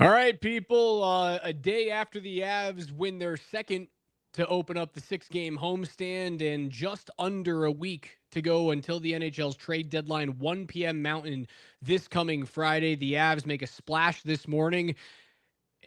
All right, people. A day after the Avs win their second to open up the 6-game homestand, and just under a week to go until the NHL's trade deadline, 1 p.m. Mountain this coming Friday. The Avs make a splash this morning,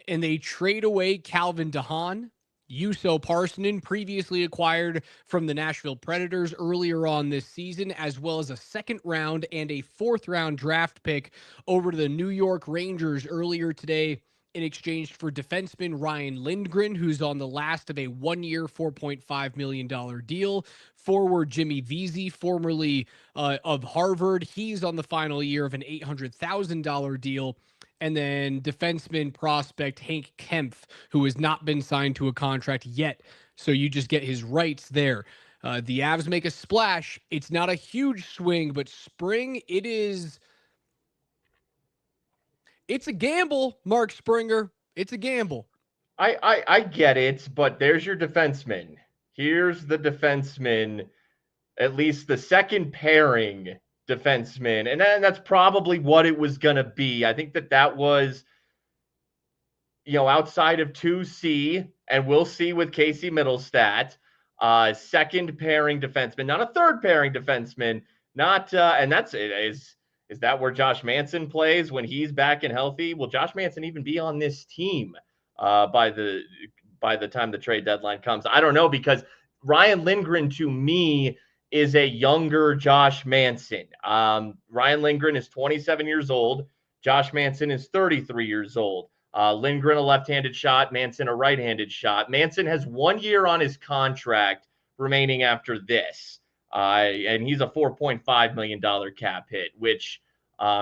and they trade away Calvin Haan, Jusso Parssinen, previously acquired from the Nashville Predators earlier on this season, as well as a second round and a fourth round draft pick over to the New York Rangers earlier today in exchange for defenseman Ryan Lindgren, who's on the last of a 1-year, $4.5 million deal. Forward Jimmy Vesey, formerly of Harvard, he's on the final year of an $800,000 deal. And then defenseman prospect Hank Kempf, who has not been signed to a contract yet. So you just get his rights there. The Avs make a splash. It's not a huge swing, but Spring, it's a gamble, Mark Springer. It's a gamble. I get it, but there's your defenseman. Here's the defenseman, at least the second pairing defenseman. And that's probably what it was going to be. I think that was, outside of 2C, and we'll see with Casey Middlestat, second pairing defenseman, not a third pairing defenseman, and that's it. Is that where Josh Manson plays when he's back and healthy? Will Josh Manson even be on this team by the time the trade deadline comes? I don't know, because Ryan Lindgren, to me, is a younger Josh Manson. Ryan Lindgren is 27 years old. Josh Manson is 33 years old. Lindgren, a left-handed shot. Manson, a right-handed shot. Manson has 1 year on his contract remaining after this. And he's a $4.5 million cap hit, which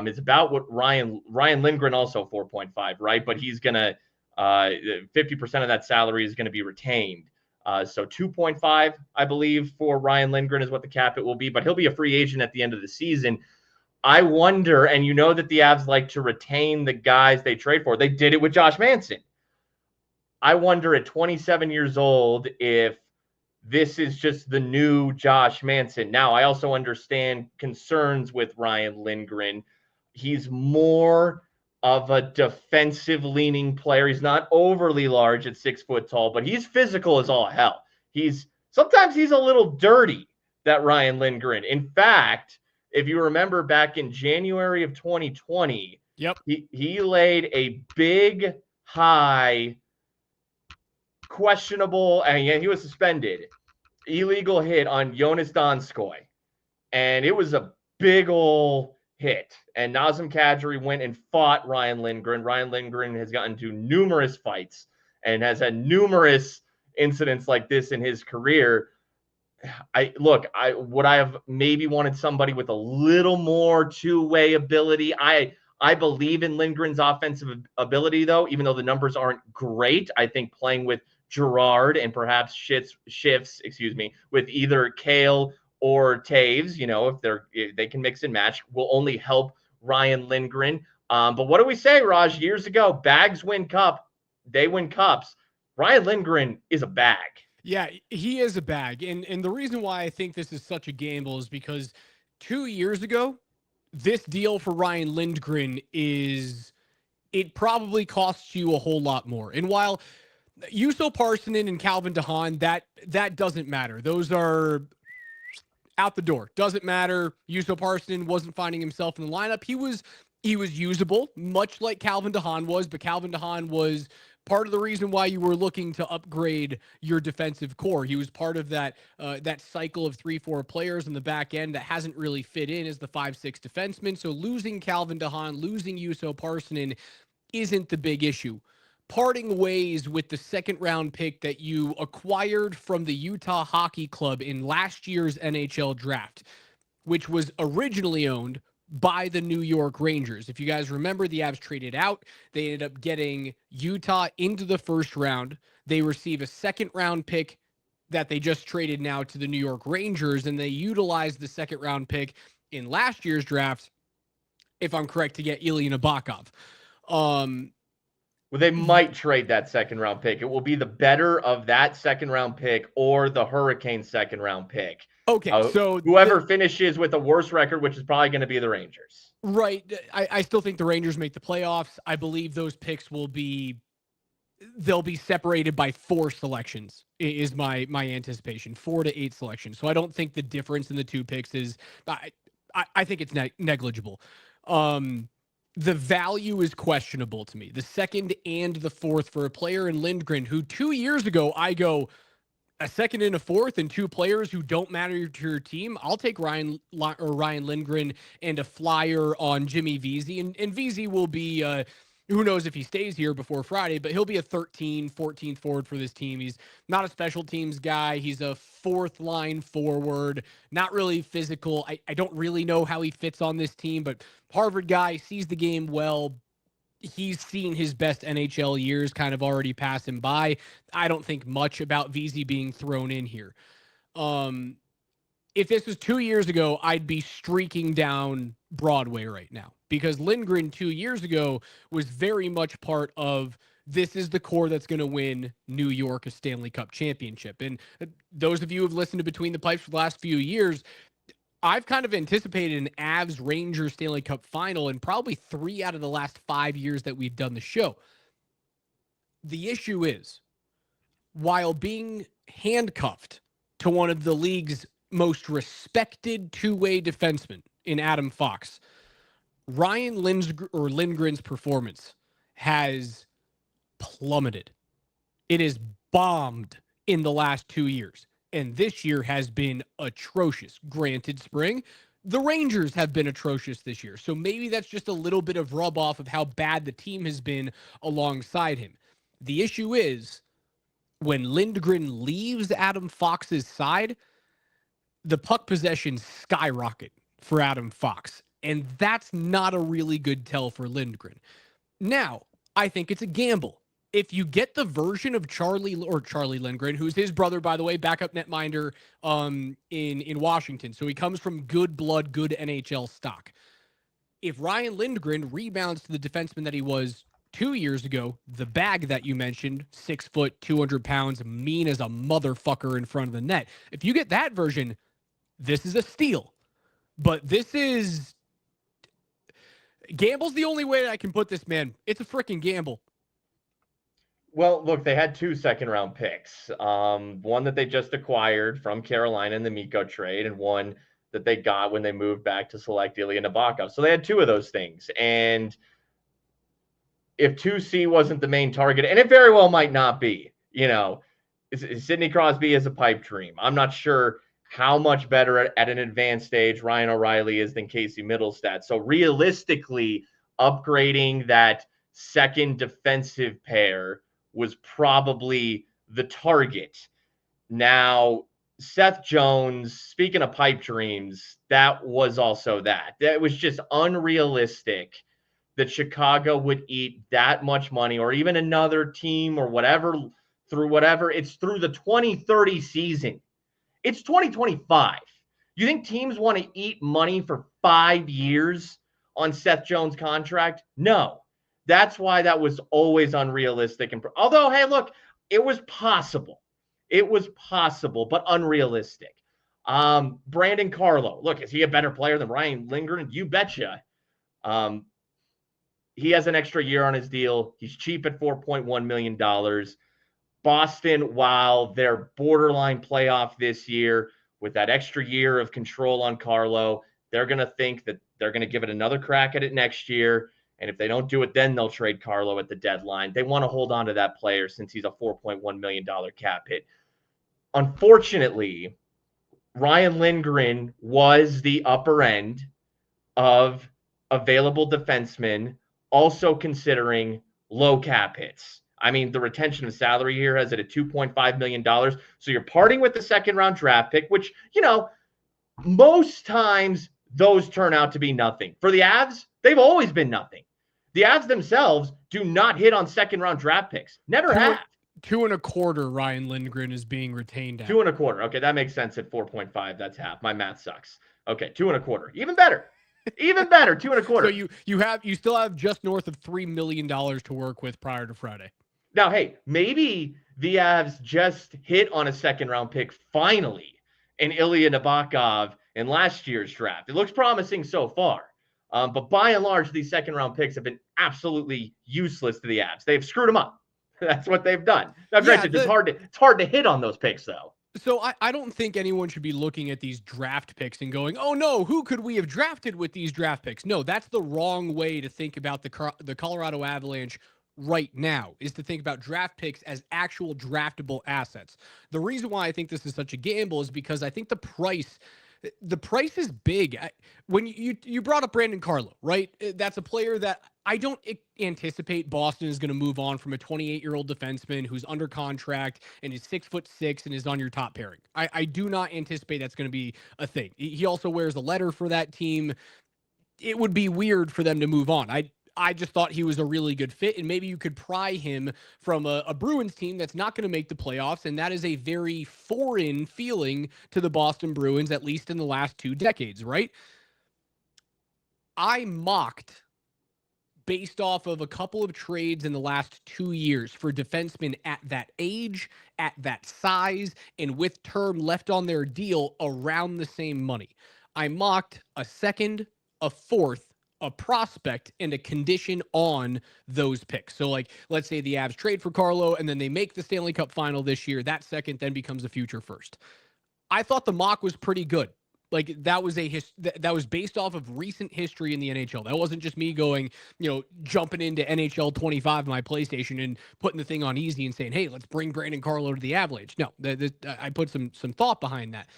is about what Ryan Lindgren, also 4.5, right? But he's going to 50% of that salary is going to be retained. So 2.5, I believe, for Ryan Lindgren is what the cap hit will be, but he'll be a free agent at the end of the season. I wonder, and you know that the Avs like to retain the guys they trade for. They did it with Josh Manson. I wonder at 27 years old if this is just the new Josh Manson. Now, I also understand concerns with Ryan Lindgren. He's more of a defensive-leaning player. He's not overly large at 6 foot tall, but he's physical as all hell. Sometimes he's a little dirty, that Ryan Lindgren. In fact, if you remember back in January of 2020, yep, he laid a big, high, questionable, and he was suspended, illegal hit on Jonas Donskoy. And it was a big ol' hit. And Nazem Kadri went and fought Ryan Lindgren. Ryan Lindgren has gotten into numerous fights and has had numerous incidents like this in his career. I would I have maybe wanted somebody with a little more two-way ability. I believe in Lindgren's offensive ability, though, even though the numbers aren't great. I think playing with Girard and perhaps shifts with either Kale or Taves, if they can mix and match, will only help Ryan Lindgren. But what do we say, Raj? Years ago, bags win cup. They win cups. Ryan Lindgren is a bag. Yeah, he is a bag. And the reason why I think this is such a gamble is because 2 years ago, this deal for Ryan Lindgren it probably costs you a whole lot more. And while Jusso Parssinen and Calvin Haan, that doesn't matter. Those are out the door. Doesn't matter. Jusso Parssinen wasn't finding himself in the lineup. He was usable, much like Calvin Haan was, but Calvin Haan was part of the reason why you were looking to upgrade your defensive core. He was part of that cycle of 3-4 players in the back end that hasn't really fit in as the 5-6 defenseman. So losing Calvin Haan, losing Jusso Parssinen isn't the big issue. Parting ways with the second-round pick that you acquired from the Utah Hockey Club in last year's NHL draft, which was originally owned by the New York Rangers. If you guys remember, the Avs traded out. They ended up getting Utah into the first round. They receive a second-round pick that they just traded now to the New York Rangers, and they utilized the second-round pick in last year's draft, if I'm correct, to get Ilya Nabokov. Well, they might trade that second-round pick. It will be the better of that second-round pick or the Hurricane second-round pick. Okay, so whoever finishes with a worse record, which is probably going to be the Rangers. Right. I still think the Rangers make the playoffs. I believe those picks they'll be separated by 4 selections is my anticipation, 4 to 8 selections. So I don't think the difference in the 2 picks is, I think it's negligible. The value is questionable to me. The second and the fourth for a player in Lindgren, who 2 years ago I go, a second and a fourth and 2 players who don't matter to your team, I'll take Ryan Lindgren and a flyer on Jimmy Vesey. And Vesey will be, who knows if he stays here before Friday, but he'll be a 14th forward for this team. He's not a special teams guy. He's a 4th line forward, not really physical. I don't really know how he fits on this team, but Harvard guy, sees the game well. He's seen his best NHL years kind of already pass him by. I don't think much about Vesey being thrown in here. If this was 2 years ago, I'd be streaking down Broadway right now, because Lindgren 2 years ago was very much part of, this is the core that's going to win New York a Stanley Cup championship. And those of you who have listened to Between the Pipes for the last few years, I've kind of anticipated an Avs Rangers Stanley Cup final in probably 3 out of the last 5 years that we've done the show. The issue is, while being handcuffed to one of the league's most respected two-way defensemen in Adam Fox, Ryan Lindgren's performance has plummeted. It is bombed in the last 2 years. And this year has been atrocious. Granted, Spring, the Rangers have been atrocious this year. So maybe that's just a little bit of rub off of how bad the team has been alongside him. The issue is, when Lindgren leaves Adam Fox's side, the puck possessions skyrocket for Adam Fox. And that's not a really good tell for Lindgren. Now, I think it's a gamble. If you get the version of Charlie Lindgren, who's his brother, by the way, backup netminder in Washington. So he comes from good blood, good NHL stock. If Ryan Lindgren rebounds to the defenseman that he was 2 years ago, the bag that you mentioned, 6 foot, 200 pounds, mean as a motherfucker in front of the net. If you get that version, this is a steal. But this is... Gamble's the only way that I can put this, man. It's a freaking gamble. Well, look, they had 2 second-round picks. One that they just acquired from Carolina in the Mikko trade, and one that they got when they moved back to select Ilya Nabokov. So they had 2 of those things. And if 2C wasn't the main target, and it very well might not be, Sidney Crosby is a pipe dream. I'm not sure how much better at an advanced stage Ryan O'Reilly is than Casey Middlestat. So realistically, upgrading that second defensive pair was probably the target. Now, Seth Jones, speaking of pipe dreams, that was also that. That was just unrealistic that Chicago would eat that much money, or even another team or whatever, through whatever. It's through the 2030 season. It's 2025. You think teams want to eat money for 5 years on Seth Jones' contract? No. That's why that was always unrealistic. And although, hey, look, it was possible. It was possible, but unrealistic. Brandon Carlo, look, is he a better player than Ryan Lindgren? You betcha. He has an extra year on his deal. He's cheap at $4.1 million. Boston, while they're borderline playoff this year, with that extra year of control on Carlo, they're going to think that they're going to give it another crack at it next year. And if they don't do it, then they'll trade Carlo at the deadline. They want to hold on to that player since he's a $4.1 million cap hit. Unfortunately, Ryan Lindgren was the upper end of available defensemen, also considering low cap hits. I mean, the retention of salary here has it at $2.5 million. So you're parting with the second-round draft pick, which, most times those turn out to be nothing. For the Avs, they've always been nothing. The Avs themselves do not hit on second-round draft picks. Never have. 2.25 Ryan Lindgren is being retained at. 2.25. Okay, that makes sense at 4.5. That's half. My math sucks. Okay, 2.25. Even better. Even better, 2.25. So you still have just north of $3 million to work with prior to Friday. Now, hey, maybe the Avs just hit on a second-round pick finally in Ilya Nabokov in last year's draft. It looks promising so far. But by and large, these second-round picks have been absolutely useless to the Avs. They've screwed them up. That's what they've done. Now, granted, it's hard to hit on those picks, though. So I don't think anyone should be looking at these draft picks and going, oh, no, who could we have drafted with these draft picks? No, that's the wrong way to think about the Colorado Avalanche right now, is to think about draft picks as actual draftable assets. The reason why I think this is such a gamble is because I think the price is big. When you brought up Brandon Carlo, right? That's a player that I don't anticipate Boston is going to move on from a 28-year-old defenseman who's under contract and is 6'6" and is on your top pairing. I do not anticipate that's going to be a thing. He also wears a letter for that team. It would be weird for them to move on. I just thought he was a really good fit, and maybe you could pry him from a Bruins team that's not going to make the playoffs, and that is a very foreign feeling to the Boston Bruins, at least in the last 2 decades, right? I mocked, based off of a couple of trades in the last 2 years for defensemen at that age, at that size, and with term left on their deal around the same money. I mocked a second, a fourth, a prospect, and a condition on those picks. So, like, let's say the Avs trade for Carlo and then they make the Stanley Cup final this year. That second then becomes a future first. I thought the mock was pretty good. Like, that was that was based off of recent history in the NHL. That wasn't just me going, jumping into NHL 25 on my PlayStation and putting the thing on easy and saying, hey, let's bring Brandon Carlo to the Avalanche. No, I put some thought behind that.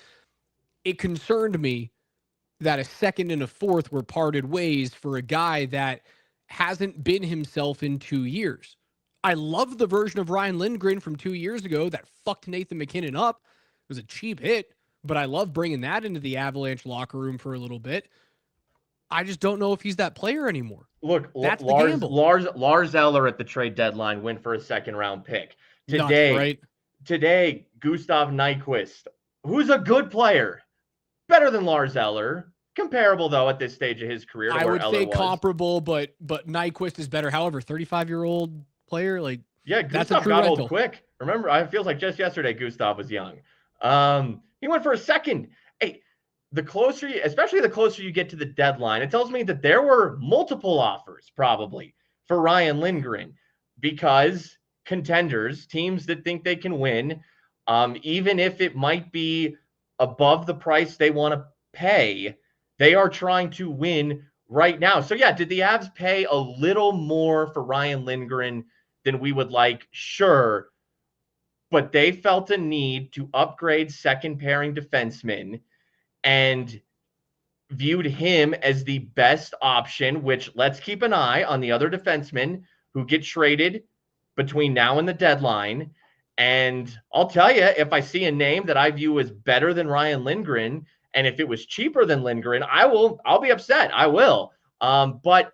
It concerned me that a second and a fourth were parted ways for a guy that hasn't been himself in 2 years. I love the version of Ryan Lindgren from 2 years ago that fucked Nathan McKinnon up. It was a cheap hit, but I love bringing that into the Avalanche locker room for a little bit. I just don't know if he's that player anymore. Look, Lars Eller at the trade deadline went for a second-round pick. Today, Gustav Nyquist, who's a good player, better than Lars Eller. Comparable, though, at this stage of his career to I where would Eller say was. Comparable, but Nyquist is better. However, 35-year-old player, like, yeah, Gustav got old quick. Remember, it feels like just yesterday Gustav was young. He went for a second. Hey, especially the closer you get to the deadline, it tells me that there were multiple offers probably for Ryan Lindgren, because contenders, teams that think they can win, even if it might be above the price they want to pay, they are trying to win right now. So yeah, did the Avs pay a little more for Ryan Lindgren than we would like? Sure. But they felt a need to upgrade second pairing defensemen and viewed him as the best option, which let's keep an eye on the other defensemen who get traded between now and the deadline. And I'll tell you, if I see a name that I view as better than Ryan Lindgren, and if it was cheaper than Lindgren, I'll be upset. I will. But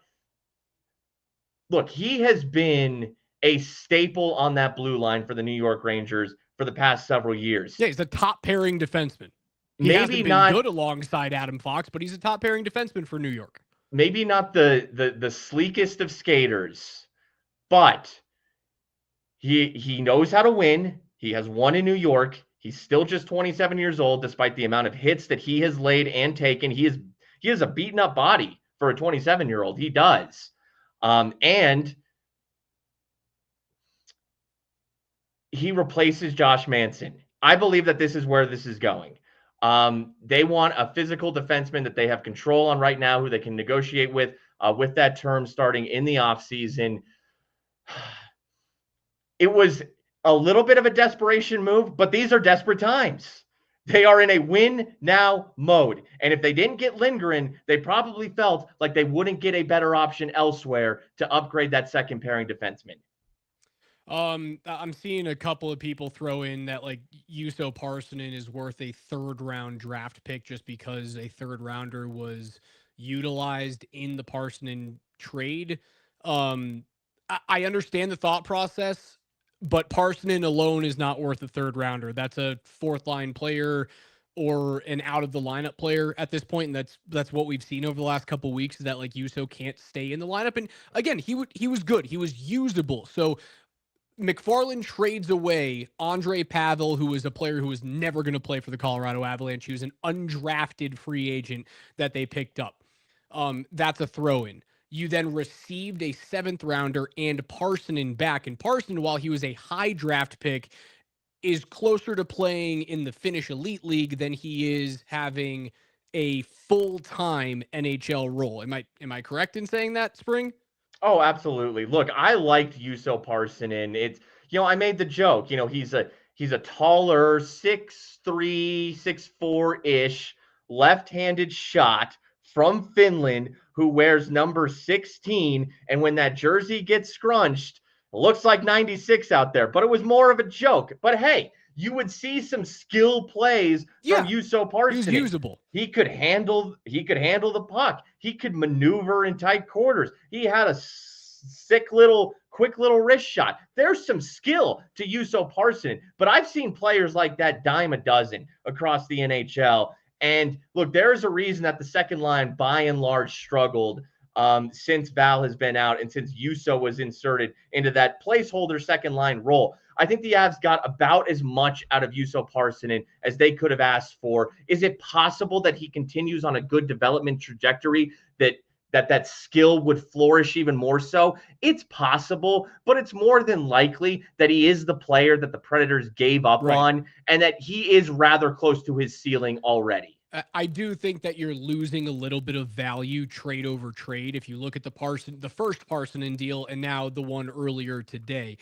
look, he has been a staple on that blue line for the New York Rangers for the past several years. Yeah, he's a top pairing defenseman. He hasn't been good alongside Adam Fox, but he's a top pairing defenseman for New York. Maybe not the sleekest of skaters, but he knows how to win. He has won in New York. He's still just 27 years old, despite the amount of hits that he has laid and taken. He has a beaten up body for a 27-year-old. He does. And he replaces Josh Manson. I believe that this is where this is going. They want a physical defenseman that they have control on right now, who they can negotiate with that term starting in the offseason. It was a little bit of a desperation move, but these are desperate times. They are in a win now mode. And if they didn't get Lindgren, they probably felt like they wouldn't get a better option elsewhere to upgrade that second pairing defenseman. I'm seeing a couple of people throw in that, like, Jusso Parssinen is worth a third-round draft pick just because a third-rounder was utilized in the Parssinen trade. I understand the thought process, but Parssinen alone is not worth a third-rounder. That's a fourth-line player or an out-of-the-lineup player at this point, and that's what we've seen over the last couple of weeks, is that, like, Jusso can't stay in the lineup. And, again, he was good. He was usable. So McFarland trades away Andre Pavel, who was a player who was never going to play for the Colorado Avalanche. He was an undrafted free agent that they picked up. That's a throw-in. You then received a 7th rounder and Parssinen back. And Parssinen, while he was a high draft pick, is closer to playing in the Finnish Elite League than he is having a full-time NHL role. Am I correct in saying that, Spring? Oh, absolutely. Look, I liked Jusso Parssinen. It's, I made the joke, he's a taller 6'3", 6'4" ish left-handed shot from Finland who wears number 16, and when that jersey gets scrunched, it looks like 96 out there, but it was more of a joke. But hey, you would see some skill plays from Jusso Parssinen. He's usable. He could handle the puck. He could maneuver in tight quarters. He had a quick little wrist shot. There's some skill to Jusso Parssinen, but I've seen players like that dime a dozen across the NHL. And look, there's a reason that the second line by and large struggled since Val has been out and since Jusso was inserted into that placeholder second line role. I think the Avs got about as much out of Jusso Parssinen as they could have asked for. Is it possible that he continues on a good development trajectory, that skill would flourish even more so? It's possible, but it's more than likely that he is the player that the Predators gave up on, and that he is rather close to his ceiling already. I do think that you're losing a little bit of value trade over trade if you look at the first Parssinen deal and now the one earlier today.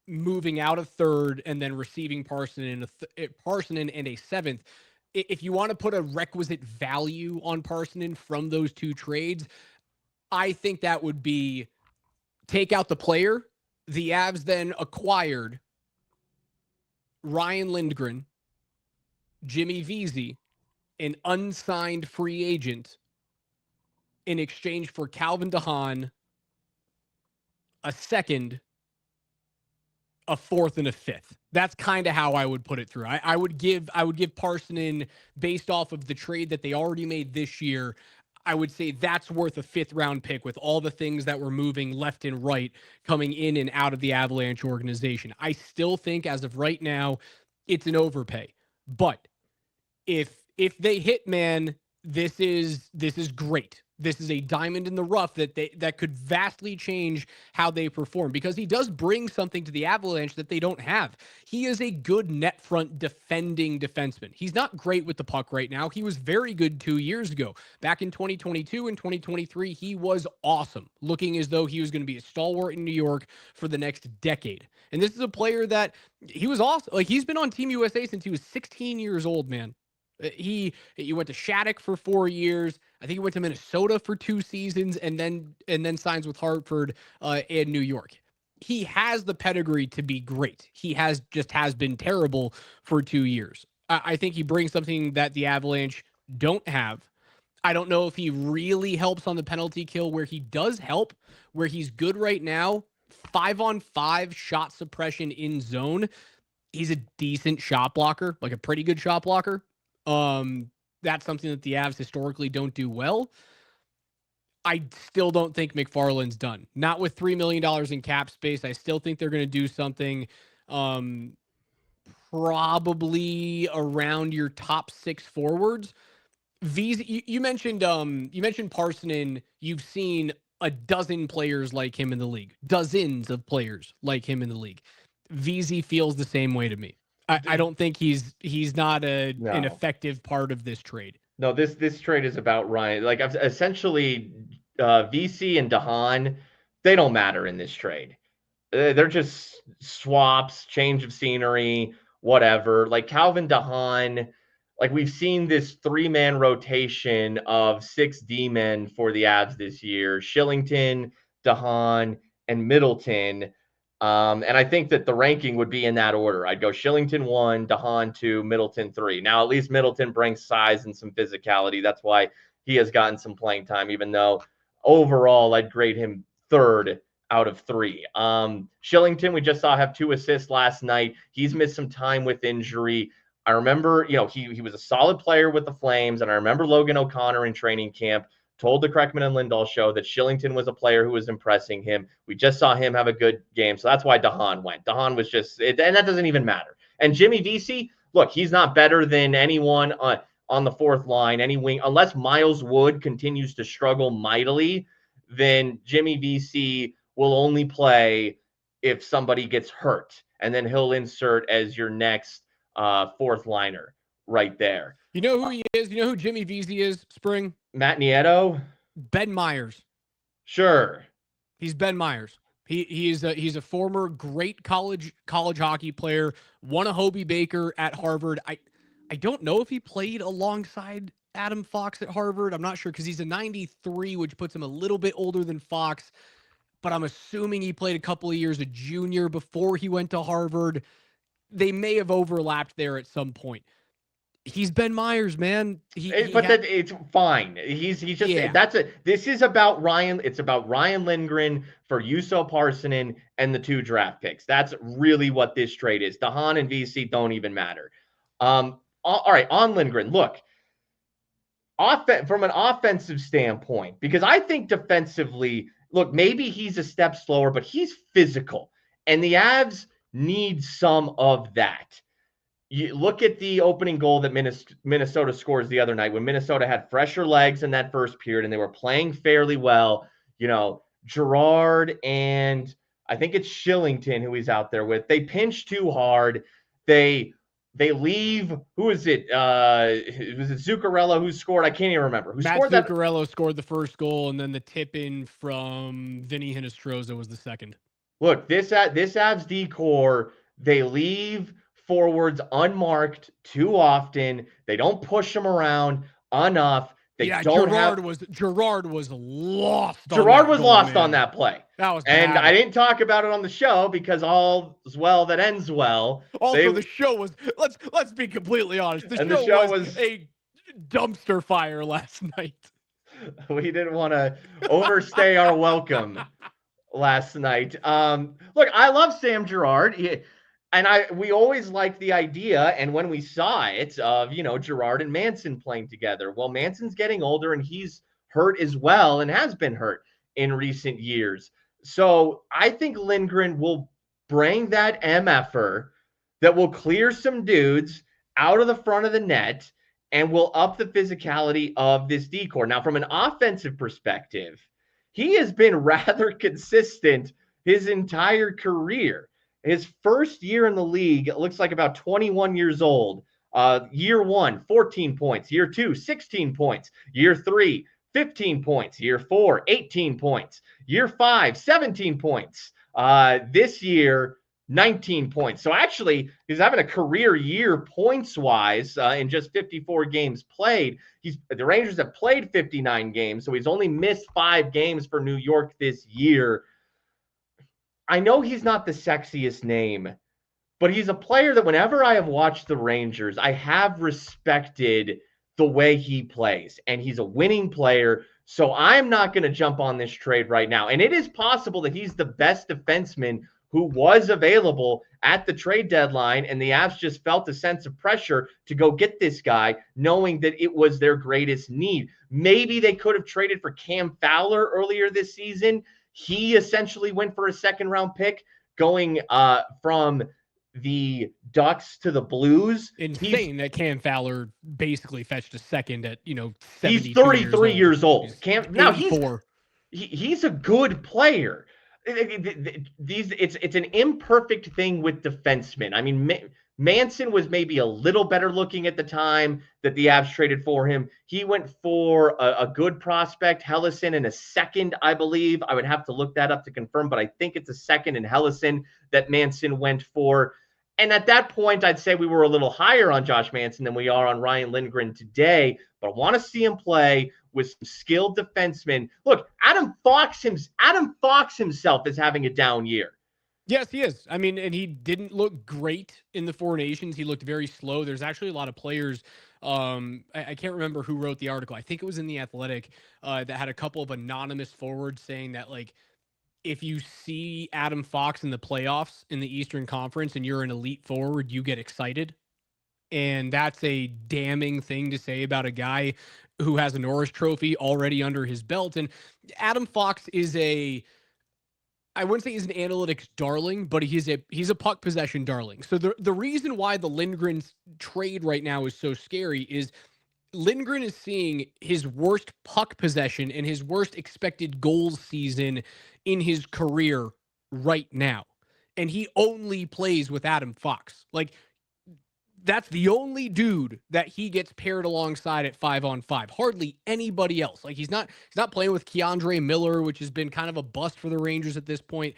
Moving out a 3rd and then receiving Parssinen and a 7th. If you want to put a requisite value on Parssinen from those two trades, I think that would be take out the player. The Avs then acquired Ryan Lindgren, Jimmy Vesey, an unsigned free agent, in exchange for Calvin DeHaan, a 2nd, a 4th, and a 5th. That's kind of how I would put it through. I would give Parssinen, based off of the trade that they already made this year, I would say that's worth a 5th round pick with all the things that were moving left and right coming in and out of the Avalanche organization. I still think as of right now, it's an overpay. But if they hit, man, this is great. This is a diamond in the rough that could vastly change how they perform, because he does bring something to the Avalanche that they don't have. He is a good net front defending defenseman. He's not great with the puck right now. He was very good 2 years ago. Back in 2022 and 2023, he was awesome, looking as though he was going to be a stalwart in New York for the next decade. And this is a player that he was awesome. Like, he's been on Team USA since he was 16 years old, man. He went to Shattuck for 4 years. I think he went to Minnesota for 2 seasons, and then signs with Hartford and New York. He has the pedigree to be great. He has been terrible for 2 years. I think he brings something that the Avalanche don't have. I don't know if he really helps on the penalty kill, where he does help, where he's good right now. 5-on-5 shot suppression in zone. He's a decent shot blocker, like a pretty good shot blocker. That's something that the Avs historically don't do well. I still don't think McFarland's done. Not with $3 million in cap space. I still think they're going to do something probably around your top 6 forwards. You mentioned Parssinen. You've seen a dozen players like him in the league. Dozens of players like him in the league. Vesey feels the same way to me. I don't think he's not an effective part of this trade. No, this trade is about Ryan. Like, essentially, VC and DeHaan, they don't matter in this trade. They're just swaps, change of scenery, whatever. Like, Calvin DeHaan, like, we've seen this 3-man rotation of 6 D-men for the Avs this year: Shillington, DeHaan, and Middleton. And I think that the ranking would be in that order. I'd go Shillington 1, DeHaan 2, Middleton 3. Now, at least Middleton brings size and some physicality. That's why he has gotten some playing time, even though overall I'd grade him 3rd out of 3. Shillington, we just saw have 2 assists last night. He's missed some time with injury. I remember, he was a solid player with the Flames, and I remember Logan O'Connor in training camp told the Kreckman and Lindahl show that Shillington was a player who was impressing him. We just saw him have a good game, so that's why DeHaan went. DeHaan was and that doesn't even matter. And Jimmy Vesey, look, he's not better than anyone on the fourth line, any wing, unless Miles Wood continues to struggle mightily, then Jimmy Vesey will only play if somebody gets hurt. And then he'll insert as your next fourth liner right there. You know who he is? You know who Jimmy Vesey is, Spring? Matt Nieto? Ben Myers. Sure. He's Ben Myers. He's a former great college hockey player, won a Hobie Baker at Harvard. I don't know if he played alongside Adam Fox at Harvard. I'm not sure because he's a 93, which puts him a little bit older than Fox. But I'm assuming he played a couple of years a junior before he went to Harvard. They may have overlapped there at some point. He's Ben Myers, man. It's fine. He's just this is about Ryan. It's about Ryan Lindgren for Jusso Parssinen and the 2 draft picks. That's really what this trade is. The Haan and VC don't even matter. All right, on Lindgren, look. From an offensive standpoint, because I think defensively, look, maybe he's a step slower, but he's physical, and the Avs need some of that. You look at the opening goal that Minnesota scores the other night when Minnesota had fresher legs in that first period and they were playing fairly well. You know, Girard and I think it's Shillington who he's out there with. They pinch too hard. They leave. Who is it? Was it Zuccarello who scored? I can't even remember. Zuccarello scored the first goal, and then the tip in from Vinny Hinostroza was the second. Look, this Avs D-core, they leave forwards unmarked too often. They don't push them around enough. Gerard was lost. Gerard was lost on that play. That was bad. And I didn't talk about it on the show because all is well that ends well. Also, the show was let's be completely honest. The show was a dumpster fire last night. We didn't want to overstay our welcome last night. Look, I love Sam Girard. We always liked the idea, and when we saw it, of, Girard and Manson playing together. Well, Manson's getting older, and he's hurt as well, and has been hurt in recent years. So I think Lindgren will bring that MFer that will clear some dudes out of the front of the net and will up the physicality of this D-core. Now, from an offensive perspective, he has been rather consistent his entire career. His first year in the league, it looks like about 21 years old. Year 1, 14 points. Year 2, 16 points. Year 3, 15 points. Year 4, 18 points. Year 5, 17 points. This year, 19 points. So actually, he's having a career year points-wise in just 54 games played. The Rangers have played 59 games, so he's only missed 5 games for New York this year. I know he's not the sexiest name, but he's a player that whenever I have watched the Rangers, I have respected the way he plays, and he's a winning player. So I'm not going to jump on this trade right now. And it is possible that he's the best defenseman who was available at the trade deadline, and the Avs just felt a sense of pressure to go get this guy, knowing that it was their greatest need. Maybe they could have traded for Cam Fowler earlier this season. He essentially went for a second-round pick, going from the Ducks to the Blues. Insane that Cam Fowler basically fetched a second at 72 he's 33 years old. He's a good player. It's an imperfect thing with defensemen. I mean, Manson was maybe a little better looking at the time that the Avs traded for him. He went for a good prospect, Hellison, in a second, I believe. I would have to look that up to confirm, but I think it's a second in Hellison that Manson went for. And at that point, I'd say we were a little higher on Josh Manson than we are on Ryan Lindgren today, but I want to see him play with some skilled defensemen. Look, Adam Fox himself is having a down year. Yes, he is. I mean, and he didn't look great in the Four Nations. He looked very slow. There's actually a lot of players. I can't remember who wrote the article. I think it was in The Athletic that had a couple of anonymous forwards saying that, like, if you see Adam Fox in the playoffs in the Eastern Conference and you're an elite forward, you get excited. And that's a damning thing to say about a guy who has a Norris Trophy already under his belt. And Adam Fox is I wouldn't say he's an analytics darling, but he's a puck possession darling. So the reason why the Lindgren trade right now is so scary is Lindgren is seeing his worst puck possession and his worst expected goals season in his career right now. And he only plays with Adam Fox. Like, that's the only dude that he gets paired alongside at 5-on-5. Hardly anybody else. Like, he's not playing with Keandre Miller, which has been kind of a bust for the Rangers at this point.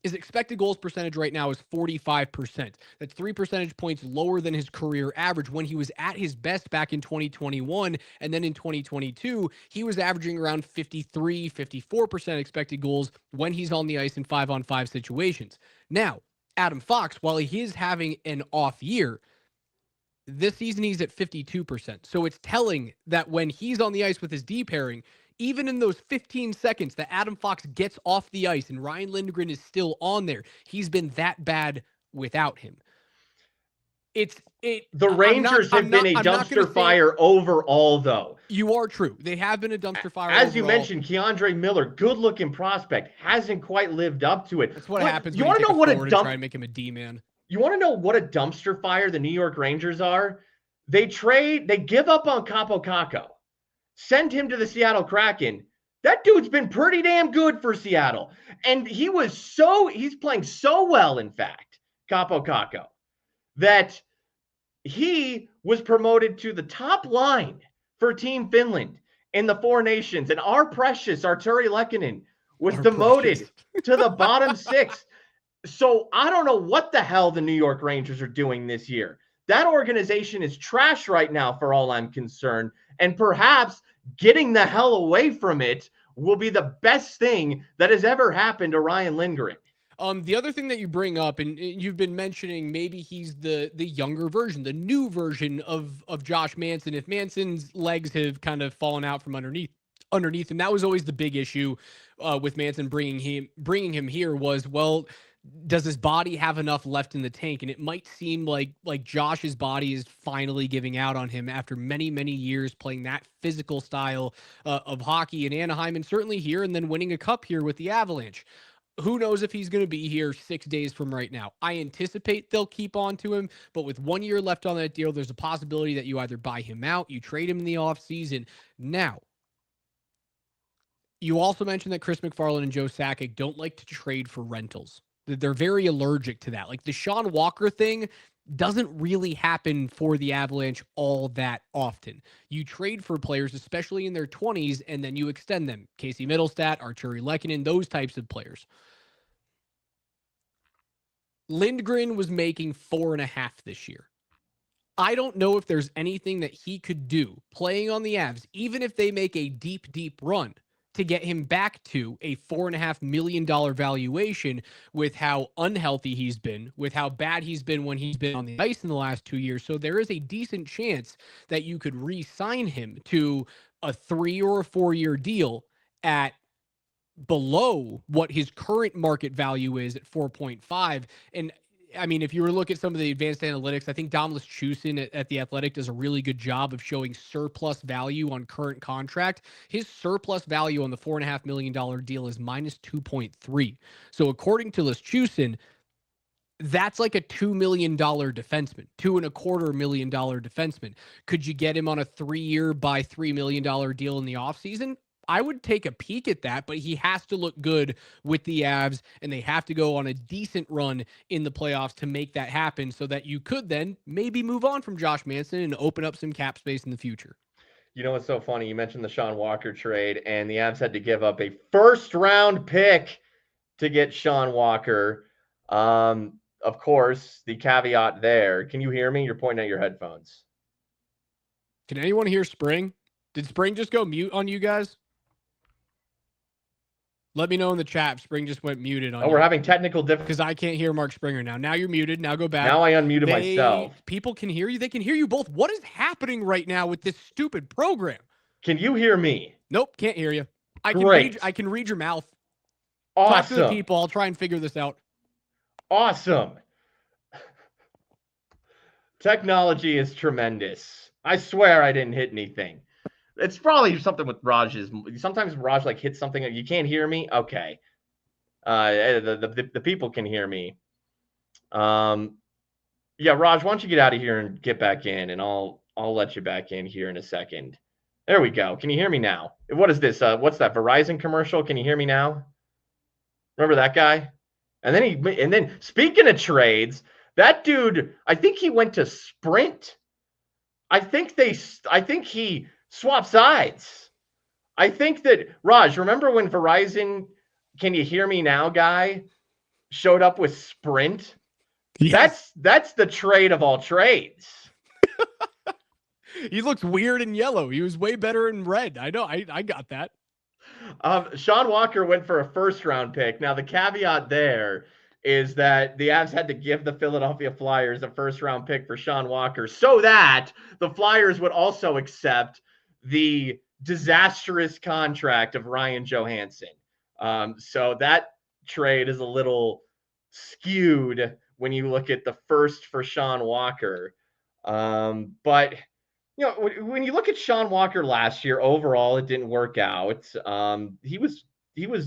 His expected goals percentage right now is 45%. That's 3 percentage points lower than his career average when he was at his best back in 2021. And then in 2022, he was averaging around 53, 54% expected goals when he's on the ice in 5-on-5 situations. Now, Adam Fox, while he is having an off year, this season he's at 52%. So it's telling that when he's on the ice with his D pairing, even in those 15 seconds that Adam Fox gets off the ice and Ryan Lindgren is still on there, he's been that bad without him. The Rangers have been a dumpster fire overall, though. You are true. They have been a dumpster fire As overall. you mentioned, Keandre Miller, good-looking prospect, hasn't quite lived up to it. That's what happens you when you know what try and make him a D-man. You want to know what a dumpster fire the New York Rangers are? They give up on Capo Caco, send him to the Seattle Kraken. That dude's been pretty damn good for Seattle. And he's playing so well, in fact, Capo Caco, that he was promoted to the top line for Team Finland in the Four Nations. And our precious Arturi Lehkonen was demoted to the bottom six. So I don't know what the hell the New York Rangers are doing this year. That organization is trash right now for all I'm concerned. And perhaps getting the hell away from it will be the best thing that has ever happened to Ryan Lindgren. The other thing that you bring up, and you've been mentioning, maybe he's the younger version, the new version of Josh Manson. If Manson's legs have kind of fallen out from underneath him, that was always the big issue with Manson bringing him here was, well, does his body have enough left in the tank? And it might seem like Josh's body is finally giving out on him after many, many years playing that physical style of hockey in Anaheim and certainly here, and then winning a cup here with the Avalanche. Who knows if he's going to be here 6 days from right now? I anticipate they'll keep on to him, but with 1 year left on that deal, there's a possibility that you either buy him out, you trade him in the offseason. Now, you also mentioned that Chris McFarland and Joe Sakic don't like to trade for rentals. They're very allergic to that. Like the Sean Walker thing doesn't really happen for the Avalanche all that often. You trade for players, especially in their 20s, and then you extend them. Casey Middlestat, Arturi Lehkonen, those types of players. Lindgren was making 4.5 this year. I don't know if there's anything that he could do playing on the Avs, even if they make a deep, deep run, to get him back to a $4.5 million valuation with how unhealthy he's been, with how bad he's been when he's been on the ice in the last 2 years. So there is a decent chance that you could re-sign him to a 3 or a 4 year deal at below what his current market value is at 4.5. And I mean, if you were to look at some of the advanced analytics, I think Dom Lischewson at The Athletic does a really good job of showing surplus value on current contract. His surplus value on the $4.5 million deal is minus 2.3. So according to Lischewson, that's like a $2 million defenseman, $2.25 million defenseman. Could you get him on a 3 year by $3 million deal in the offseason? I would take a peek at that, but he has to look good with the Avs, and they have to go on a decent run in the playoffs to make that happen so that you could then maybe move on from Josh Manson and open up some cap space in the future. You know what's so funny? You mentioned the Sean Walker trade, and the Avs had to give up a first-round pick to get Sean Walker. Of course, the caveat there. Can you hear me? You're pointing at your headphones. Can anyone hear Spring? Did Spring just go mute on you guys? Let me know in the chat. Spring just went muted on we're having technical difficulties. Because I can't hear Mark Springer now. Now you're muted. Now go back. Now I unmuted myself. People can hear you. They can hear you both. What is happening right now with this stupid program? Can you hear me? Nope, can't hear you. I can read your mouth. Awesome. Talk to the people. I'll try and figure this out. Awesome. Technology is tremendous. I swear I didn't hit anything. It's probably something with Raj's. Sometimes Raj hits something. You can't hear me? Okay. The people can hear me. Yeah, Raj, why don't you get out of here and get back in, and I'll I'll let you back in here in a second. There we go. Can you hear me now? What is this? What's that Verizon commercial? Can you hear me now? Remember that guy? And then speaking of trades, that dude, I think he went to Sprint. I think he swapped sides. I think that Raj, remember when Verizon, can you hear me now, guy, showed up with Sprint? Yes. That's the trade of all trades. He looks weird in yellow. He was way better in red. I know. I got that. Sean Walker went for a first-round pick. Now, the caveat there is that the Avs had to give the Philadelphia Flyers a first-round pick for Sean Walker so that the Flyers would also accept the disastrous contract of Ryan Johansson. So that trade is a little skewed when you look at the first for Sean Walker. But you know, when you look at Sean Walker last year, overall, it didn't work out. He was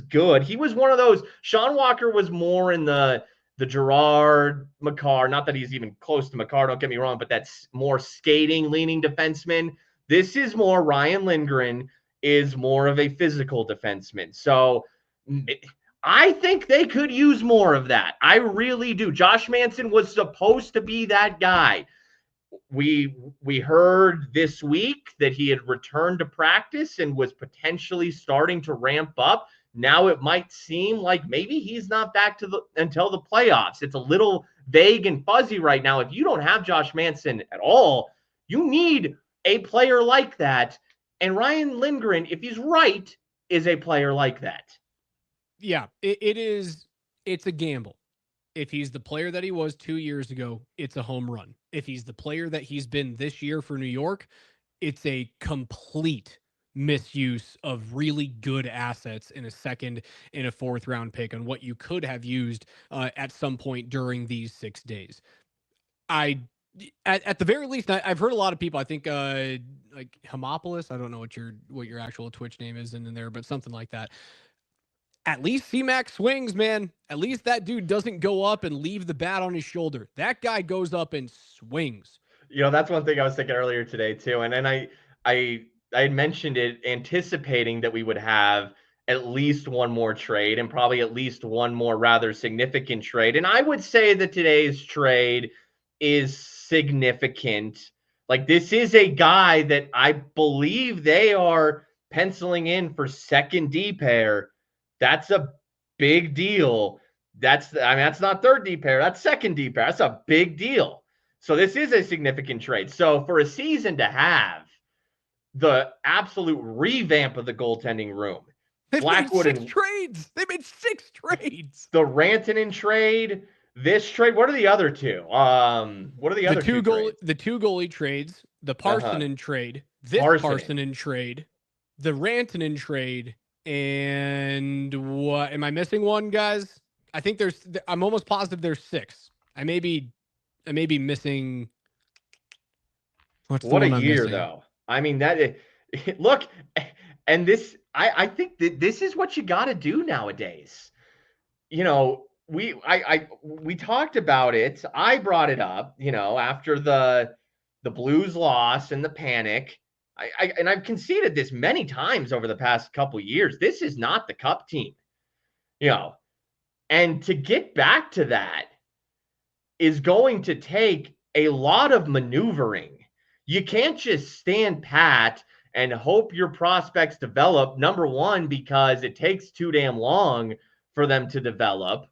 good. He was one of those. Sean Walker was more in the Gerard Makar. Not that he's even close to Makar. Don't get me wrong, but that's more skating leaning defenseman. This is more Ryan Lindgren is more of a physical defenseman. So I think they could use more of that. I really do. Josh Manson was supposed to be that guy. We heard this week that he had returned to practice and was potentially starting to ramp up. Now it might seem like maybe he's not back until the playoffs. It's a little vague and fuzzy right now. If you don't have Josh Manson at all, you need a player like that. And Ryan Lindgren, if he's right, is a player like that. Yeah, it is. It's a gamble. If he's the player that he was 2 years ago, it's a home run. If he's the player that he's been this year for New York, it's a complete misuse of really good assets in a second and a fourth round pick on what you could have used at some point during these 6 days. At the very least, I've heard a lot of people. I think like Homopolis. I don't know what your actual Twitch name is in there, but something like that. At least C-Mac swings, man. At least that dude doesn't go up and leave the bat on his shoulder. That guy goes up and swings. You know, that's one thing I was thinking earlier today too. And then I had mentioned it, anticipating that we would have at least one more trade and probably at least one more rather significant trade. And I would say that today's trade is significant. Like, this is a guy that I believe they are penciling in for second D pair. That's a big deal. That's not third D pair. That's second D pair. That's a big deal. So this is a significant trade. So for a season to have the absolute revamp of the goaltending room, They've Blackwood made 6 trades. They made 6 trades. The Rantanen trade, this trade. What are the other two? What are the other two trades? The 2 goalie trades, the Parssinen trade, this Parssinen trade, the Rantanen trade. And what am I missing one, guys? I think I'm almost positive there's 6. I may be missing. What a year, though. I mean, look, and this, I think that this is what you got to do nowadays. You know, we talked about it. I brought it up, you know, after the Blues loss and the panic. And I've conceded this many times over the past couple years. This is not the Cup team, you know, and to get back to that is going to take a lot of maneuvering. You can't just stand pat and hope your prospects develop. Number one, because it takes too damn long for them to develop.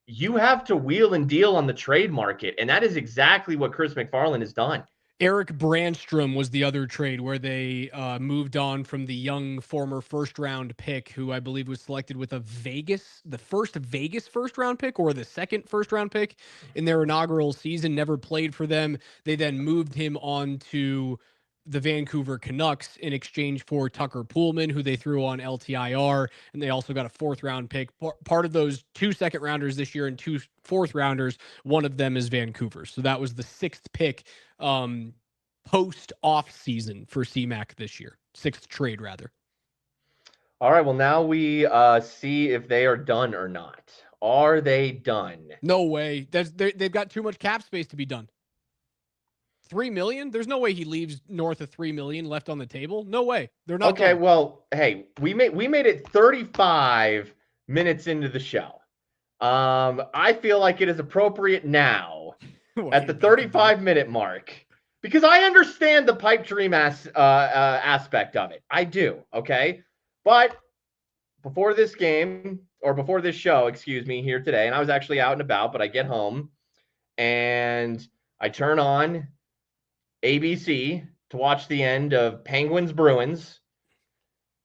You have to wheel and deal on the trade market, and that is exactly what Chris McFarland has done. Eric Brandstrom was the other trade where they moved on from the young former first-round pick, who I believe was selected with the first Vegas first-round pick or the second first-round pick in their inaugural season, never played for them. They then moved him on to the Vancouver Canucks in exchange for Tucker Poolman, who they threw on LTIR, and they also got a 4th-round pick. Part of those 2 second-rounders this year and 2 4th-rounders, one of them is Vancouver. So that was the 6th pick post off season for CMAC this year. 6th trade, rather. All right. Well, now we see if they are done or not. Are they done? No way. They've got too much cap space to be done. $3 million? There's no way he leaves north of $3 million left on the table. No way. They're not. Okay, done. well, hey, we made it 35 minutes into the show. I feel like it is appropriate now at the 35-minute mark because I understand the pipe dream aspect of it. I do, okay? But before this game, or before this show, excuse me, here today, and I was actually out and about, but I get home and I turn on ABC to watch the end of Penguins Bruins.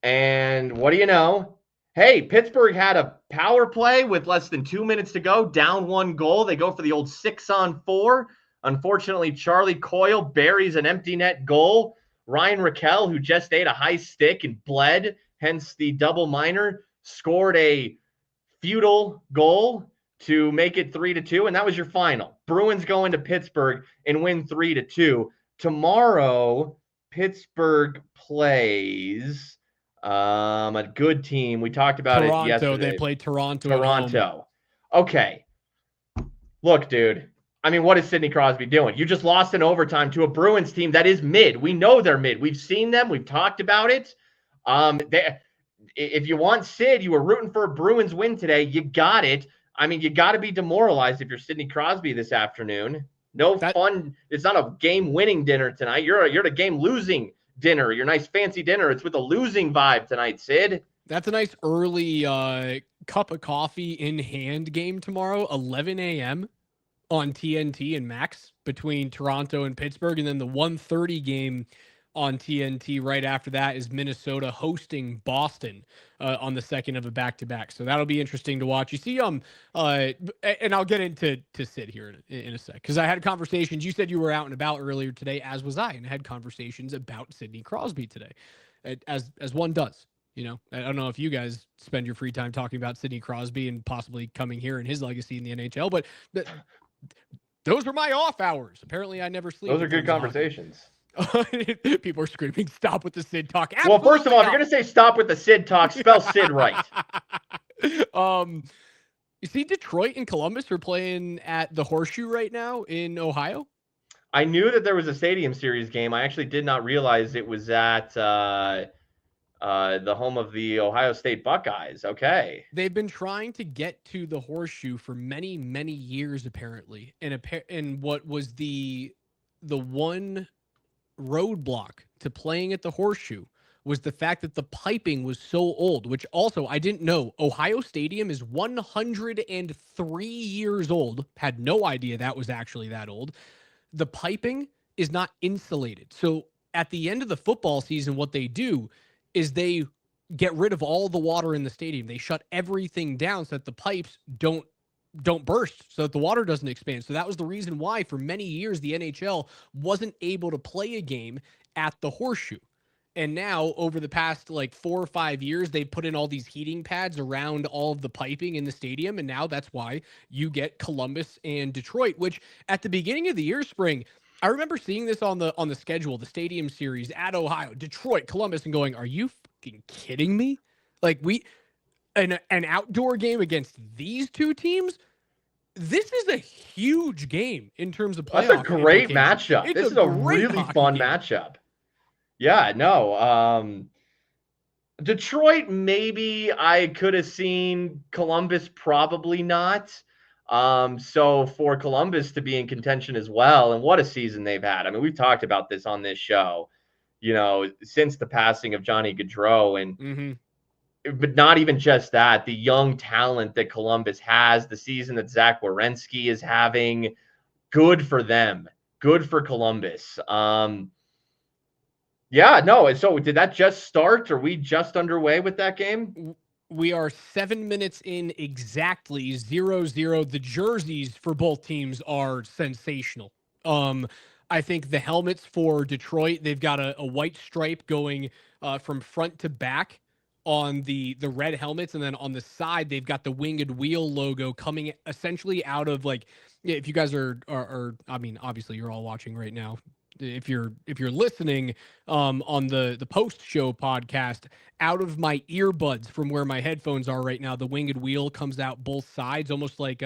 And what do you know? Hey, Pittsburgh had a power play with less than 2 minutes to go, down 1 goal. They go for the old 6-on-4. Unfortunately, Charlie Coyle buries an empty net goal. Ryan Raquel, who just ate a high stick and bled, hence the double minor, scored a futile goal to make it 3-2, and that was your final. Bruins go into Pittsburgh and win 3-2. Tomorrow, Pittsburgh plays a good team. We talked about it yesterday. They play Toronto. Toronto. Okay. Look, dude. I mean, what is Sidney Crosby doing? You just lost in overtime to a Bruins team that is mid. We know they're mid. We've seen them. We've talked about it. If you want Sid, you were rooting for a Bruins win today. You got it. I mean, you got to be demoralized if you're Sidney Crosby this afternoon. Fun. It's not a game-winning dinner tonight. You're at a game-losing dinner. Your nice fancy dinner. It's with a losing vibe tonight, Sid. That's a nice early cup of coffee in hand game tomorrow, 11 a.m. on TNT and Max between Toronto and Pittsburgh. And then the 1:30 game on TNT right after that is Minnesota hosting Boston on the second of a back-to-back. So that'll be interesting to watch. You see, and I'll get into Sid here in a sec, because I had conversations. You said you were out and about earlier today, as was I, and had conversations about Sidney Crosby today, as one does. You know, I don't know if you guys spend your free time talking about Sidney Crosby and possibly coming here and his legacy in the NHL, but those were my off hours. Apparently, I never sleep. Those are good conversations. People are screaming, "Stop with the Sid talk!" Absolutely. Well, first of all, if you're going to say stop with the Sid talk, spell Sid right. You see, Detroit and Columbus are playing at the Horseshoe right now in Ohio. I knew that there was a Stadium Series game. I actually did not realize it was at the home of the Ohio State Buckeyes. Okay. They've been trying to get to the Horseshoe for many, many years, apparently. And what was the one roadblock to playing at the Horseshoe was the fact that the piping was so old, which also I didn't know. Ohio Stadium is 103 years old. Had no idea that was actually that old. The piping is not insulated. So at the end of the football season, what they do is they get rid of all the water in the stadium. They shut everything down so that the pipes don't burst, so that the water doesn't expand. So that was the reason why for many years the NHL wasn't able to play a game at the Horseshoe. And now over the past 4 or 5 years, they put in all these heating pads around all of the piping in the stadium. And now that's why you get Columbus and Detroit, which at the beginning of the year, Spring, I remember seeing this on the schedule, the Stadium Series at Ohio, Detroit, Columbus, and going, are you fucking kidding me? An outdoor game against these two teams? This is a huge game in terms of playoff. That's a great matchup. This is a really fun matchup. Yeah, no. Detroit, maybe I could have seen. Columbus, probably not. So for Columbus to be in contention as well, and what a season they've had. I mean, we've talked about this on this show, since the passing of Johnny Gaudreau, and but not even just that, the young talent that Columbus has, the season that Zach Werenski is having, good for them, good for Columbus. Yeah, no. So did that just start? Are we just underway with that game? We are 7 minutes in exactly, 0-0. The jerseys for both teams are sensational. I think the helmets for Detroit, they've got a white stripe going from front to back on the red helmets, and then on the side they've got the winged wheel logo coming essentially out of if you guys are I mean, obviously you're all watching right now. If you're listening on the post show podcast, out of my earbuds from where my headphones are right now, the winged wheel comes out both sides, almost like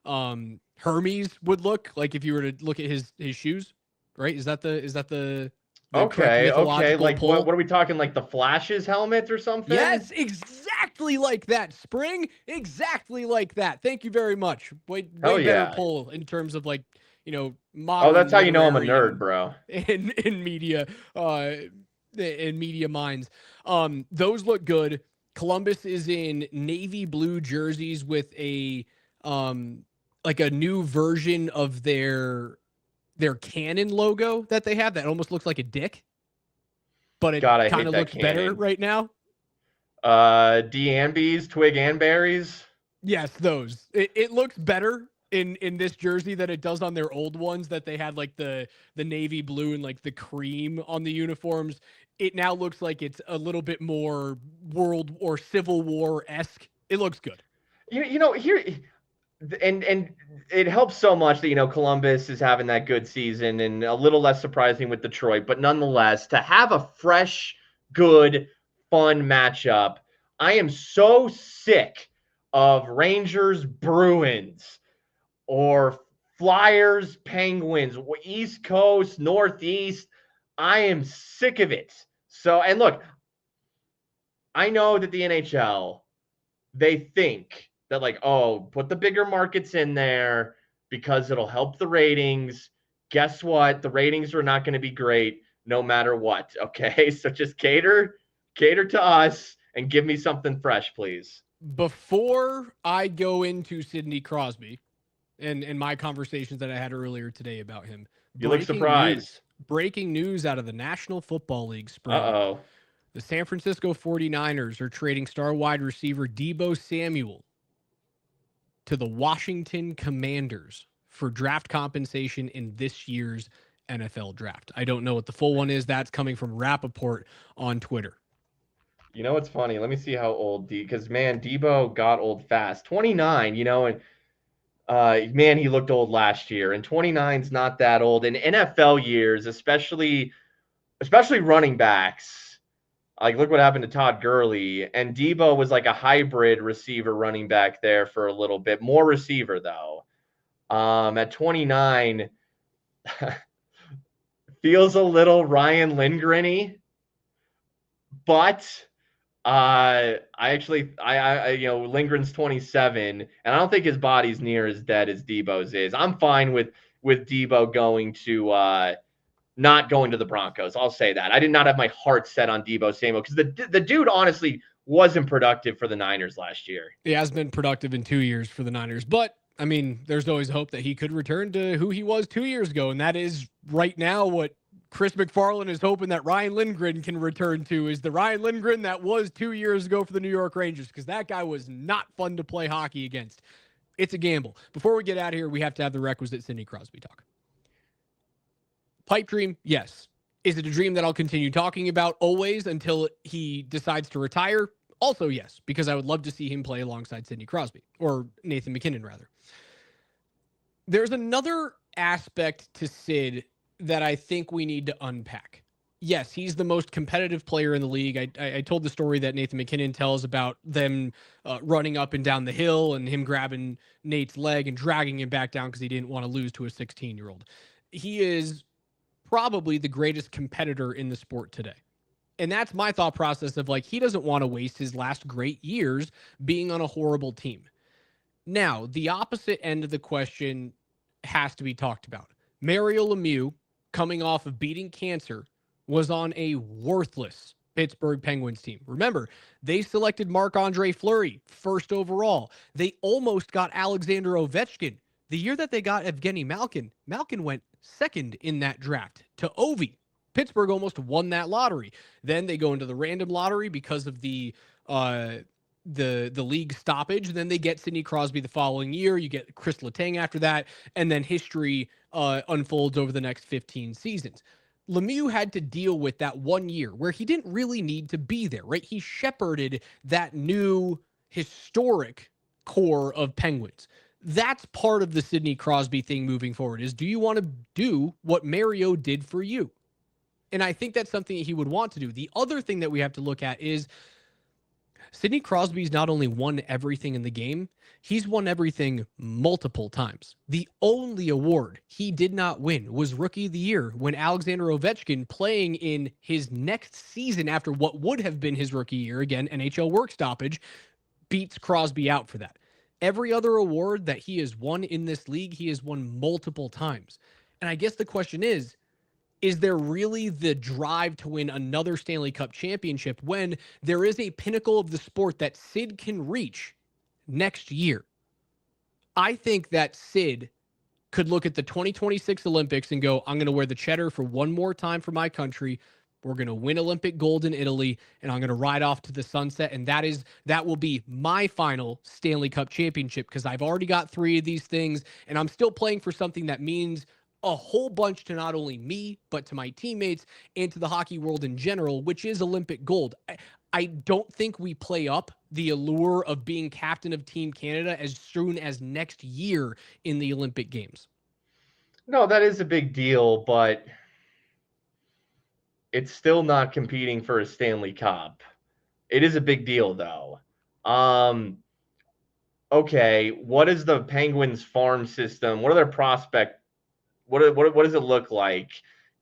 Hermes would look like if you were to look at his shoes right? Is that the correct Okay. mythological Like pull? what are we talking? Like the Flash's helmet or something? Yes, exactly like that. Spring, exactly like that. Thank you very much. Way Hell better yeah. pull in terms of like, Oh, that's modern how you know I'm a literary nerd, bro. in media in media minds. Those look good. Columbus is in navy blue jerseys with a like a new version of their cannon logo that they have that almost looks like a dick, but it God, I kind hate of that looks better cannon. right now. D'Ambies, Twig and Berries. Yes, those. It looks better in this jersey than it does on their old ones that they had like the navy blue and like the cream on the uniforms. It now looks like it's a little bit more World or Civil War-esque. It looks good. Here and it helps so much that Columbus is having that good season, and a little less surprising with Detroit, but nonetheless to have a fresh, good, fun matchup. I am so sick of Rangers Bruins or Flyers Penguins, East Coast, Northeast. I am sick of it. So, and look, I know that the NHL, they think that like, oh, put the bigger markets in there because it'll help the ratings. Guess what? The ratings are not going to be great no matter what. Okay. So just cater to us and give me something fresh, please. Before I go into Sidney Crosby and my conversations that I had earlier today about him, You look surprised. Breaking news out of the National Football League, Spring. Uh-oh. The San Francisco 49ers are trading star wide receiver Deebo Samuel to the Washington Commanders for draft compensation in this year's NFL draft. I don't know what the full one is. That's coming from Rappaport on Twitter. You know what's funny? Let me see how old because man, Deebo got old fast. 29, and man, he looked old last year. And 29's not that old. In NFL years, especially running backs, like look what happened to Todd Gurley. And Deebo was like a hybrid receiver running back there for a little bit. More receiver though. At 29, feels a little Ryan Lindgren-y, but Lindgren's 27, and I don't think his body's near as dead as Deebo's is. I'm fine with Deebo going to not going to the Broncos. I'll say that. I did not have my heart set on Deebo Samuel because the dude honestly wasn't productive for the Niners last year. He has been productive in 2 years for the Niners, but I mean, there's always hope that he could return to who he was 2 years ago, and that is right now what Chris McFarland is hoping that Ryan Lindgren can return to, is the Ryan Lindgren that was 2 years ago for the New York Rangers, because that guy was not fun to play hockey against. It's a gamble. Before we get out of here, we have to have the requisite Sidney Crosby talk. Pipe dream, yes. Is it a dream that I'll continue talking about always until he decides to retire? Also, yes, because I would love to see him play alongside Sidney Crosby, or Nathan MacKinnon, rather. There's another aspect to Sid that I think we need to unpack. Yes, he's the most competitive player in the league. I told the story that Nathan MacKinnon tells about them running up and down the hill and him grabbing Nate's leg and dragging him back down because he didn't want to lose to a 16-year-old. He is probably the greatest competitor in the sport today. And that's my thought process of like, he doesn't want to waste his last great years being on a horrible team. Now, the opposite end of the question has to be talked about. Mario Lemieux, coming off of beating cancer, was on a worthless Pittsburgh Penguins team. Remember, they selected Marc-Andre Fleury first overall. They almost got Alexander Ovechkin. The year that they got Evgeny Malkin, Malkin went second in that draft to Ovi. Pittsburgh almost won that lottery. Then they go into the random lottery because of the league stoppage. Then they get Sidney Crosby the following year. You get Chris Letang after that, and then history unfolds over the next 15 seasons. Lemieux had to deal with that 1 year where he didn't really need to be there, right? He shepherded that new historic core of Penguins. That's part of the Sidney Crosby thing moving forward is, do you want to do what Mario did for you? And I think that's something that he would want to do. The other thing that we have to look at is Sidney Crosby's not only won everything in the game, he's won everything multiple times. The only award he did not win was Rookie of the Year when Alexander Ovechkin, playing in his next season after what would have been his rookie year, again, NHL work stoppage, beats Crosby out for that. Every other award that he has won in this league, he has won multiple times. And I guess the question is there really the drive to win another Stanley Cup championship when there is a pinnacle of the sport that Sid can reach next year? I think that Sid could look at the 2026 Olympics and go, I'm going to wear the cheddar for one more time for my country. We're going to win Olympic gold in Italy, and I'm going to ride off to the sunset. And that will be my final Stanley Cup championship because I've already got 3 of these things, and I'm still playing for something that means a whole bunch to not only me, but to my teammates and to the hockey world in general, which is Olympic gold. I don't think we play up the allure of being captain of Team Canada as soon as next year in the Olympic Games. No, that is a big deal, but it's still not competing for a Stanley Cup. It is a big deal, though. Okay, what is the Penguins farm system? What are their prospect? What does it look like?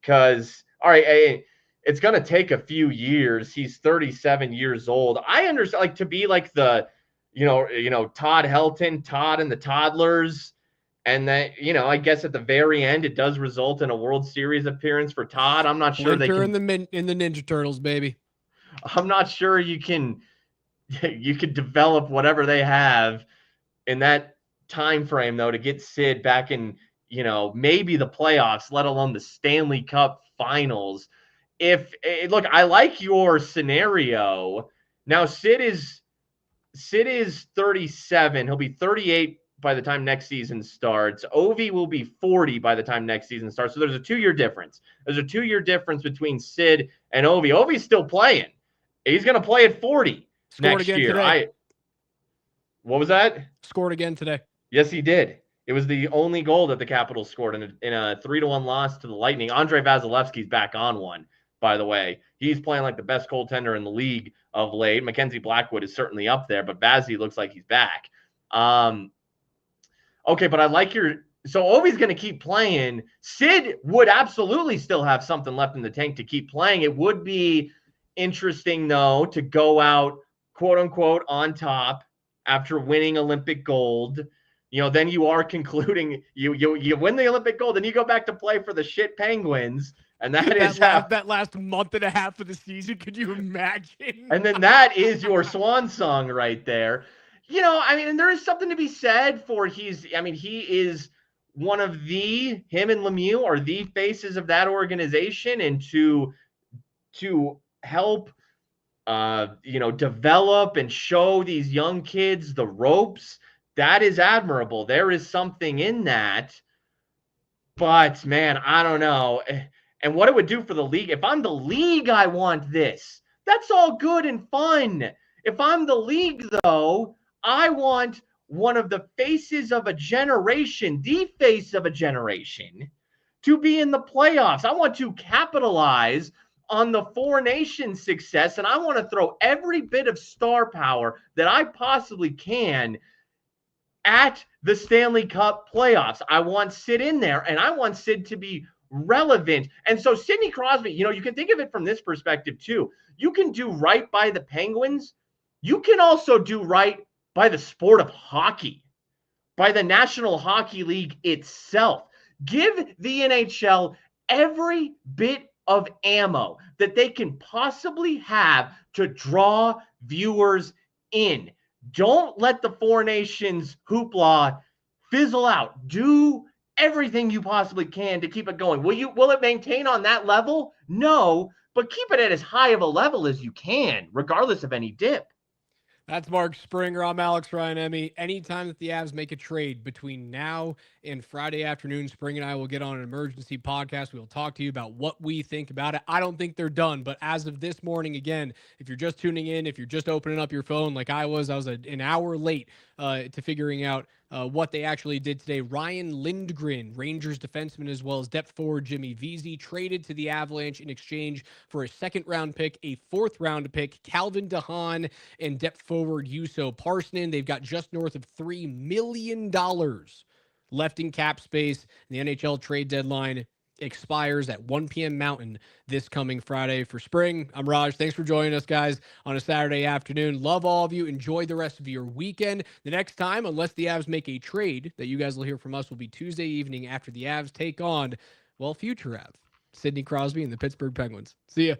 Because, all right, it's going to take a few years. He's 37 years old. I understand, like, to be like the, Todd Helton, Todd and the Toddlers. And that, I guess at the very end, it does result in a World Series appearance for Todd. I'm not sure they can. in the Ninja Turtles, baby. I'm not sure you can develop whatever they have in that time frame, though, to get Sid back in, maybe the playoffs, let alone the Stanley Cup finals. Look, I like your scenario. Now, Sid is 37. He'll be 38 by the time next season starts. Ovi will be 40 by the time next season starts. So there's a 2-year difference. There's a 2-year difference between Sid and Ovi. Ovi's still playing. He's going to play at 40 next year. Today. What was that? Scored again today. Yes, he did. It was the only goal that the Capitals scored in a 3-1 loss to the Lightning. Andrei Vasilevsky's back on one, by the way. He's playing like the best goaltender in the league of late. Mackenzie Blackwood is certainly up there, but Vazzy looks like he's back. Okay, but I like so Ovi's going to keep playing. Sid would absolutely still have something left in the tank to keep playing. It would be interesting, though, to go out, quote unquote, on top after winning Olympic gold. Then you are concluding you win the Olympic gold, and you go back to play for the shit Penguins. And that last month and a half of the season. Could you imagine? And then that is your swan song right there. And there is something to be said for he is one of him and Lemieux are the faces of that organization, and to help, develop and show these young kids the ropes, that is admirable. There is something in that, but man, I don't know. And what it would do for the league. If I'm the league, I want this. That's all good and fun. If I'm the league, though, I want one of the faces of a generation, the face of a generation, to be in the playoffs. I want to capitalize on the Four Nations success, and I want to throw every bit of star power that I possibly can at the Stanley Cup playoffs. I want Sid in there, and I want Sid to be relevant. And so Sidney Crosby, you can think of it from this perspective too. You can do right by the Penguins. You can also do right by the sport of hockey, by the National Hockey League itself. Give the NHL every bit of ammo that they can possibly have to draw viewers in. Don't let the Four Nations hoopla fizzle out. Do everything you possibly can to keep it going. Will it maintain on that level? No, but keep it at as high of a level as you can, regardless of any dip. That's Mark Springer. I'm Alex Ryan-Emmy. Anytime that the Avs make a trade between now and Friday afternoon, Spring and I will get on an emergency podcast. We'll talk to you about what we think about it. I don't think they're done, but as of this morning, again, if you're just tuning in, if you're just opening up your phone like I was an hour late to figuring out what they actually did today. Ryan Lindgren, Rangers defenseman, as well as depth forward Jimmy Vesey, traded to the Avalanche in exchange for a second-round pick, a fourth-round pick, Calvin Haan, and depth forward Jusso Parssinen. They've got just north of $3 million left in cap space. The NHL trade deadline expires at 1 p.m. Mountain this coming Friday. For Spring, I'm Raj. Thanks for joining us, guys, on a Saturday afternoon. Love all of you. Enjoy the rest of your weekend. The next time, unless the Avs make a trade that you guys will hear from us, will be Tuesday evening after the Avs take on, well, future Av, Sidney Crosby and the Pittsburgh Penguins. See ya.